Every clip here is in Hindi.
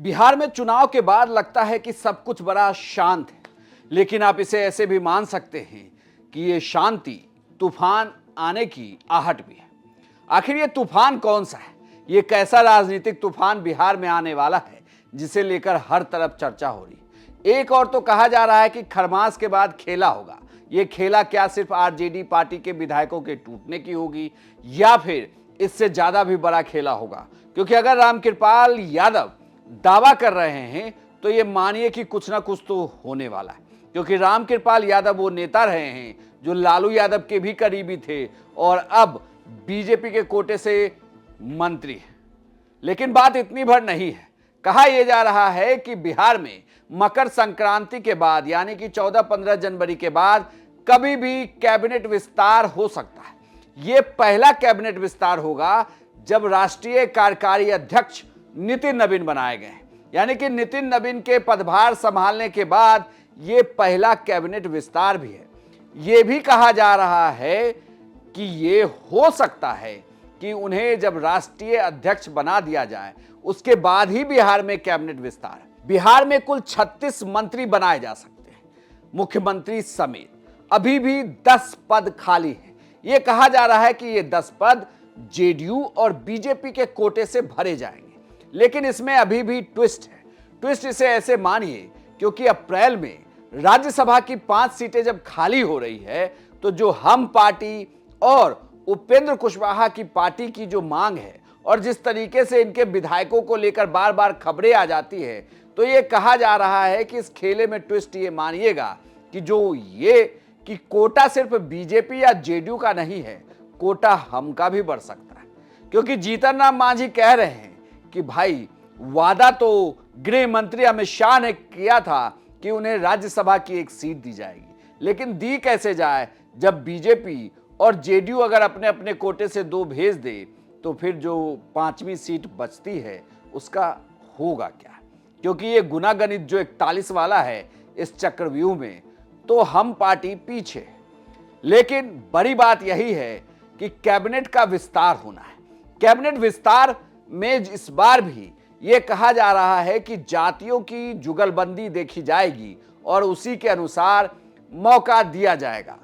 बिहार में चुनाव के बाद लगता है कि सब कुछ बड़ा शांत है, लेकिन आप इसे ऐसे भी मान सकते हैं कि ये शांति तूफान आने की आहट भी है। आखिर ये तूफान कौन सा है? ये कैसा राजनीतिक तूफान बिहार में आने वाला है जिसे लेकर हर तरफ चर्चा हो रही है। एक और तो कहा जा रहा है कि खरमास के बाद खेला होगा। ये खेला क्या सिर्फ आरजेडी पार्टी के विधायकों के टूटने की होगी या फिर इससे ज्यादा भी बड़ा खेला होगा? क्योंकि अगर रामकृपाल यादव दावा कर रहे हैं तो ये मानिए कि कुछ ना कुछ तो होने वाला है, क्योंकि रामकृपाल यादव वो नेता रहे हैं जो लालू यादव के भी करीबी थे और अब बीजेपी के कोटे से मंत्री है। लेकिन बात इतनी भर नहीं है। कहा यह जा रहा है कि बिहार में मकर संक्रांति के बाद यानी कि 14-15 जनवरी के बाद कभी भी कैबिनेट विस्तार हो सकता है। यह पहला कैबिनेट विस्तार होगा जब राष्ट्रीय कार्यकारी अध्यक्ष नितिन नवीन बनाए गए, यानी कि नितिन नवीन के पदभार संभालने के बाद यह पहला कैबिनेट विस्तार भी है। यह भी कहा जा रहा है कि यह हो सकता है कि उन्हें जब राष्ट्रीय अध्यक्ष बना दिया जाए उसके बाद ही बिहार में कैबिनेट विस्तार है। बिहार में कुल 36 मंत्री बनाए जा सकते हैं, मुख्यमंत्री समेत। अभी भी 10 पद खाली हैं। यह कहा जा रहा है कि ये 10 पद जेडीयू और बीजेपी के कोटे से भरे जाएंगे। लेकिन इसमें अभी भी ट्विस्ट है। ट्विस्ट इसे ऐसे मानिए क्योंकि अप्रैल में राज्यसभा की 5 सीटें जब खाली हो रही है तो जो हम पार्टी और उपेंद्र कुशवाहा की पार्टी की जो मांग है और जिस तरीके से इनके विधायकों को लेकर बार बार खबरें आ जाती है, तो ये कहा जा रहा है कि इस खेले में ट्विस्ट ये मानिएगा कि जो ये कि कोटा सिर्फ बीजेपी या जेडीयू का नहीं है, कोटा हम का भी बढ़ सकता है। क्योंकि जीतन राम मांझी कह रहे हैं कि भाई वादा तो गृह मंत्री अमित शाह ने किया था कि उन्हें राज्यसभा की एक सीट दी जाएगी, लेकिन दी कैसे जाए जब बीजेपी और जेडीयू अगर अपने अपने कोटे से 2 भेज दे तो फिर जो 5वीं सीट बचती है उसका होगा क्या? क्योंकि ये गुना गणित जो 41 वाला है इस चक्रव्यूह में, तो हम पार्टी पीछे है। लेकिन बड़ी बात यही है कि कैबिनेट का विस्तार होना है। कैबिनेट विस्तार में इस बार भी ये कहा जा रहा है कि जातियों की जुगलबंदी देखी जाएगी और उसी के अनुसार मौका दिया जाएगा।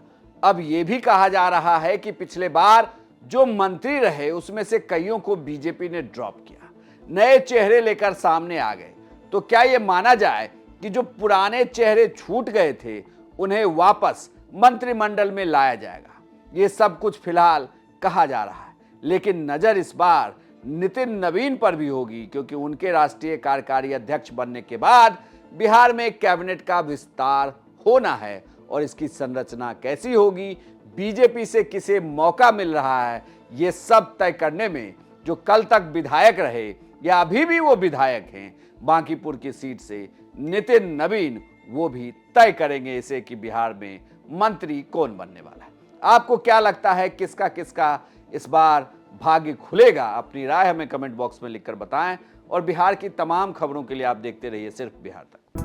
अब यह भी कहा जा रहा है कि पिछले बार जो मंत्री रहे उसमें से कईयों को बीजेपी ने ड्रॉप किया, नए चेहरे लेकर सामने आ गए। तो क्या यह माना जाए कि जो पुराने चेहरे छूट गए थे उन्हें वापस मंत्रिमंडल में लाया जाएगा? ये सब कुछ फिलहाल कहा जा रहा है, लेकिन नजर इस बार नितिन नवीन पर भी होगी, क्योंकि उनके राष्ट्रीय कार्यकारी अध्यक्ष बनने के बाद बिहार में कैबिनेट का विस्तार होना है और इसकी संरचना कैसी होगी, बीजेपी से किसे मौका मिल रहा है, ये सब तय करने में जो कल तक विधायक रहे या अभी भी वो विधायक हैं बांकीपुर की सीट से, नितिन नवीन, वो भी तय करेंगे इसे कि बिहार में मंत्री कौन बनने वाला है। आपको क्या लगता है किसका किसका इस बार भाग्य खुलेगा? अपनी राय हमें कमेंट बॉक्स में लिखकर बताएं और बिहार की तमाम खबरों के लिए आप देखते रहिए सिर्फ बिहार तक।